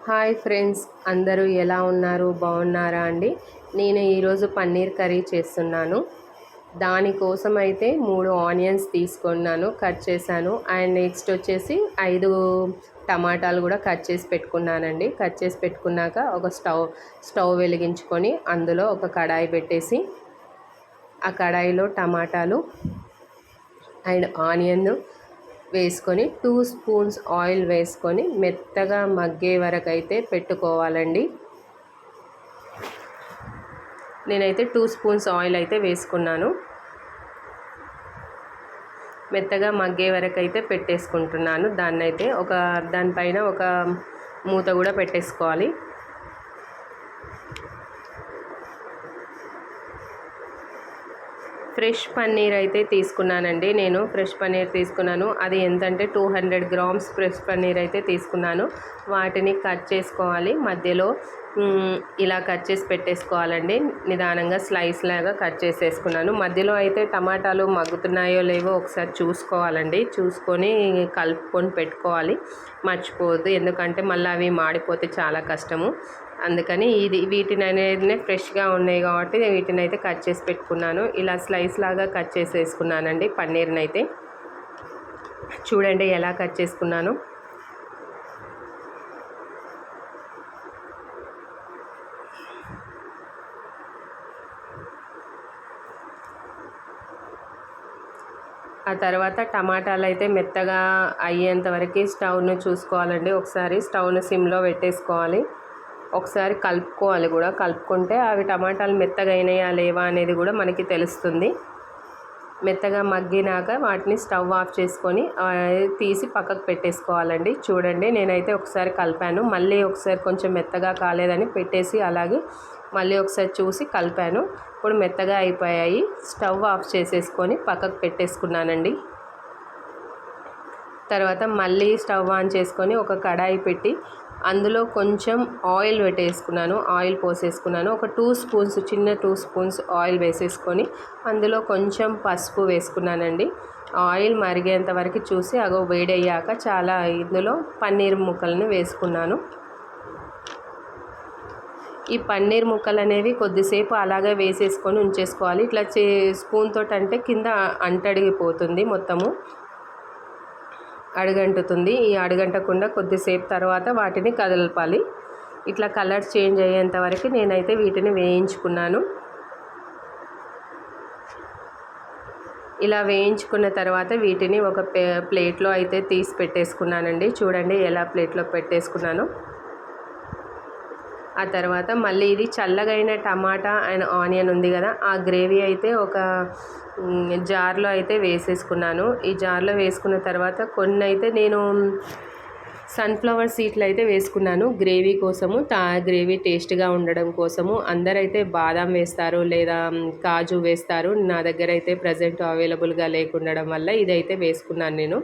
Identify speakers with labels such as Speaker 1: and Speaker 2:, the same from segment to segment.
Speaker 1: Hi friends, అందరూ ఎలా ఉన్నారు? బాగున్నారా అండి? నేను ఈరోజు పన్నీర్ కర్రీ చేస్తున్నాను. దానికోసం అయితే 3 ఆనియన్స్ తీసుకున్నాను, కట్ చేశాను. అండ్ నెక్స్ట్ వచ్చేసి 5 టమాటాలు కూడా కట్ చేసి పెట్టుకున్నానండి. కట్ చేసి పెట్టుకున్నాక ఒక స్టవ్ వెలిగించుకొని అందులో ఒక కడాయి పెట్టేసి ఆ కడాయిలో టమాటాలు అండ్ ఆనియన్ వేసుకొని 2 స్పూన్స్ ఆయిల్ వేసుకొని మెత్తగా మగ్గే వరకు అయితే పెట్టుకోవాలండి. నేనైతే 2 స్పూన్స్ ఆయిల్ అయితే వేసుకున్నాను. మెత్తగా మగ్గే వరకు అయితే పెట్టేసుకుంటున్నాను. దానిపైన ఒక మూత కూడా పెట్టేసుకోవాలి. ఫ్రెష్ పన్నీర్ అయితే తీసుకున్నానండి. నేను ఫ్రెష్ పన్నీర్ తీసుకున్నాను. అది ఎంతంటే 200 గ్రామ్స్ ఫ్రెష్ పన్నీర్ అయితే తీసుకున్నాను. వాటిని కట్ చేసుకోవాలి. మధ్యలో ఇలా కట్ చేసి పెట్టేసుకోవాలండి. నిదానంగా స్లైస్ లాగా కట్ చేసేసుకున్నాను. మధ్యలో అయితే టమాటాలు మగ్గుతున్నాయో లేవో ఒకసారి చూసుకోవాలండి. చూసుకొని కలుపుకొని పెట్టుకోవాలి, మర్చిపోవద్దు. ఎందుకంటే మళ్ళీ అవి మాడిపోతే చాలా కష్టము. అందుకని వీటిని అనేది ఫ్రెష్గా ఉన్నాయి కాబట్టి వీటిని అయితే కట్ చేసి పెట్టుకున్నాను. ఇలా స్లైస్ లాగా కట్ చేసేసుకున్నానండి. పన్నీర్ని అయితే చూడండి ఎలా కట్ చేసుకున్నాను. ఆ తర్వాత టమాటాలు అయితే మెత్తగా అయ్యేంత వరకు స్టవ్ను చూసుకోవాలండి. ఒకసారి స్టవ్ను సిమ్లో పెట్టేసుకోవాలి. ఒకసారి కలుపుకోవాలి కూడా. కలుపుకుంటే అవి టమాటాలు మెత్తగా అయినాయా లేవా అనేది కూడా మనకి తెలుస్తుంది. మెత్తగా మగ్గినాక వాటిని స్టవ్ ఆఫ్ చేసుకొని తీసి పక్కకు పెట్టేసుకోవాలండి. చూడండి నేనైతే ఒకసారి కలిపాను, మళ్ళీ ఒకసారి కొంచెం మెత్తగా కాలేదని పెట్టేసి అలాగే మళ్ళీ ఒకసారి చూసి కలిపాను. ఇప్పుడు మెత్తగా అయిపోయాయి. స్టవ్ ఆఫ్ చేసేసుకొని పక్కకు పెట్టేసుకున్నానండి. తర్వాత మళ్ళీ స్టవ్ ఆన్ చేసుకొని ఒక కడాయి పెట్టి అందులో కొంచెం ఆయిల్ ఆయిల్ పోసేసుకున్నాను. ఒక 2 స్పూన్స్, చిన్న 2 స్పూన్స్ ఆయిల్ వేసేసుకొని అందులో కొంచెం పసుపు వేసుకున్నానండి. ఆయిల్ మరిగేంత వరకు చూసి వేడయ్యాక ఇందులో పన్నీర్ ముక్కలను వేసుకున్నాను. ఈ పన్నీర్ ముక్కలు అనేవి కొద్దిసేపు అలాగే వేసేసుకొని ఉంచేసుకోవాలి. ఇట్లా స్పూన్ తోటి అంటే కింద అంటడిగిపోతుంది, మొత్తము అడుగంటుతుంది. ఈ అడుగంటకుండా కొద్దిసేపు తర్వాత వాటిని కదలపాలి. ఇట్లా కలర్ చేంజ్ అయ్యేంత వరకు నేనైతే వీటిని వేయించుకున్నాను. ఇలా వేయించుకున్న తర్వాత వీటిని ఒక ప్లేట్లో అయితే తీసి పెట్టేసుకున్నానండి. చూడండి ఎలా ప్లేట్లో పెట్టేసుకున్నాను. ఆ తర్వాత మళ్ళీ ఇది చల్లగైన టమాటా అండ్ ఆనియన్ ఉంది కదా, ఆ గ్రేవీ అయితే ఒక జార్లో అయితే వేసేసుకున్నాను. ఈ జార్లో వేసుకున్న తర్వాత కొన్ని అయితే నేను సన్ఫ్లవర్ సీడ్లు అయితే వేసుకున్నాను గ్రేవీ కోసము, గ్రేవీ టేస్ట్గా ఉండడం కోసము. అందరైతే బాదాం వేస్తారు లేదా కాజు వేస్తారు. నా దగ్గర అయితే ప్రజెంట్ అవైలబుల్గా లేకుండడం వల్ల ఇదైతే వేసుకున్నాను నేను.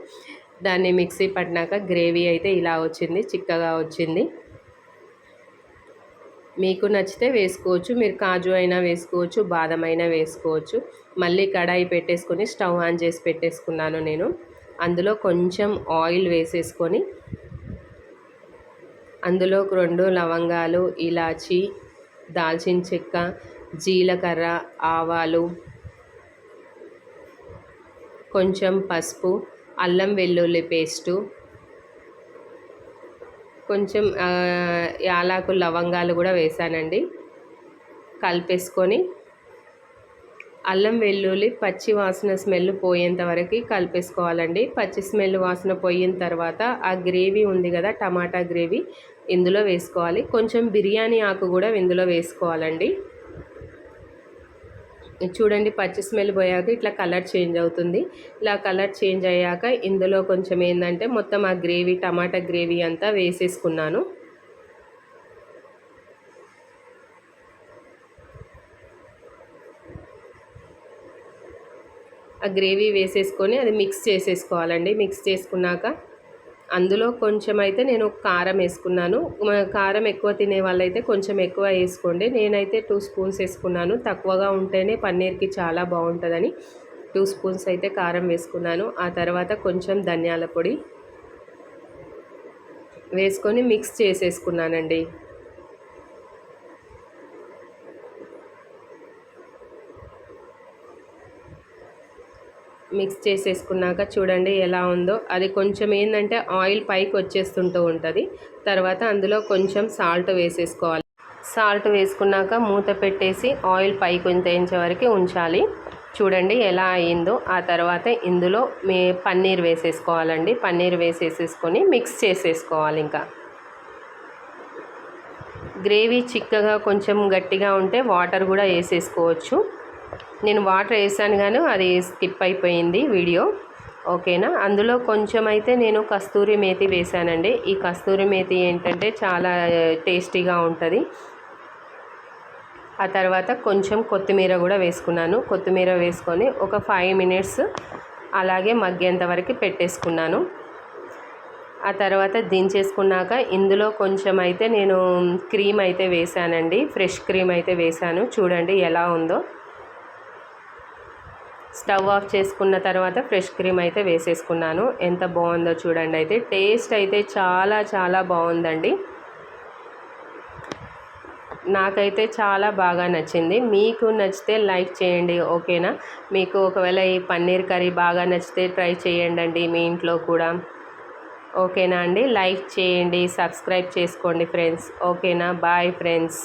Speaker 1: దాన్ని మిక్సీ పట్టినాక గ్రేవీ అయితే ఇలా వచ్చింది, చిక్కగా వచ్చింది. మీకు నచ్చితే వేసుకోవచ్చు. మీరు కాజు అయినా వేసుకోవచ్చు, బాదం అయినా వేసుకోవచ్చు. మళ్ళీ కడాయి పెట్టేసుకొని స్టవ్ ఆన్ చేసి పెట్టేసుకున్నాను నేను. అందులో కొంచెం ఆయిల్ వేసేసుకొని అందులో 2 లవంగాలు, ఇలాచి, దాల్చిన చెక్క, జీలకర్ర, ఆవాలు, కొంచెం పసుపు, అల్లం వెల్లుల్లి పేస్టు, కొంచెం యాలకు లవంగాలు కూడా వేసానండి. కలిపేసుకొని అల్లం వెల్లుల్లి పచ్చి వాసన స్మెల్ పోయేంత వరకు కలిపేసుకోవాలండి. పచ్చి స్మెల్ వాసన పోయిన తర్వాత ఆ గ్రేవీ ఉంది కదా, టమాటా గ్రేవీ ఇందులో వేసుకోవాలి. కొంచెం బిర్యానీ ఆకు కూడా ఇందులో వేసుకోవాలండి. చూడండి పచ్చి స్మెల్ పోయాక ఇట్లా కలర్ చేంజ్ అవుతుంది. ఇలా కలర్ చేంజ్ అయ్యాక ఇందులో కొంచెం ఏంటంటే మొత్తం ఆ గ్రేవీ, టమాటా గ్రేవీ అంతా వేసేసుకున్నాను. ఆ గ్రేవీ వేసేసుకొని అది మిక్స్ చేసేసుకోవాలండి. మిక్స్ చేసుకున్నాక అందులో కొంచెం అయితే నేను కారం వేసుకున్నాను. కారం ఎక్కువ తినే వాళ్ళైతే కొంచెం ఎక్కువ వేసుకోండి. నేనైతే 2 స్పూన్స్ వేసుకున్నాను. తక్కువగా ఉంటేనే పన్నీర్కి చాలా బాగుంటుందని 2 స్పూన్స్ అయితే కారం వేసుకున్నాను. ఆ తర్వాత కొంచెం ధనియాల పొడి, వేసుకొని మిక్స్ చేసేసుకున్నానండి. మిక్స్ చేసేసుకున్నాక చూడండి ఎలా ఉందో. అది కొంచెం ఏంటంటే ఆయిల్ పైకి వచ్చేస్తుంటూ ఉంటుంది. తర్వాత అందులో కొంచెం సాల్ట్ వేసేసుకోవాలి. సాల్ట్ వేసుకున్నాక మూత పెట్టేసి ఆయిల్ పైకి తేంచే వరకు ఉంచాలి. చూడండి ఎలా అయిందో. ఆ తర్వాత ఇందులో పన్నీర్ వేసేసుకోవాలండి. పన్నీర్ వేసేసుకొని మిక్స్ చేసేసుకోవాలి. ఇంకా గ్రేవీ చిక్కగా కొంచెం గట్టిగా ఉంటే వాటర్ కూడా వేసేసుకోవచ్చు. నేను వాటర్ వేసాను కానీ అది స్కిప్ అయిపోయింది వీడియో. ఓకేనా. అందులో కొంచెం అయితే నేను కస్తూరి మేతి వేసానండి. ఈ కస్తూరి మేతి ఏంటంటే చాలా టేస్టీగా ఉంటుంది. ఆ తర్వాత కొంచెం కొత్తిమీర కూడా వేసుకున్నాను. కొత్తిమీర వేసుకొని ఒక 5 మినిట్స్ అలాగే మగ్గేంత వరకు పెట్టేసుకున్నాను. ఆ తర్వాత దించేసుకున్నాక ఇందులో కొంచెం అయితే నేను క్రీమ్ అయితే వేసానండి. ఫ్రెష్ క్రీమ్ అయితే వేసాను. చూడండి ఎలా ఉందో. స్టవ్ ఆఫ్ చేసుకున్న తర్వాత ఫ్రెష్ క్రీమ్ అయితే వేసేసుకున్నాను. ఎంత బాగుందో చూడండి. అయితే టేస్ట్ అయితే చాలా చాలా బాగుందండి. నాకైతే చాలా బాగా నచ్చింది. మీకు నచ్చితే లైక్ చేయండి. ఓకేనా. మీకు ఒకవేళ ఈ పన్నీర్ కర్రీ బాగా నచ్చితే ట్రై చేయండి మీ ఇంట్లో కూడా. ఓకేనా అండి. లైక్ చేయండి, సబ్స్క్రైబ్ చేసుకోండి ఫ్రెండ్స్. ఓకేనా. Bye friends.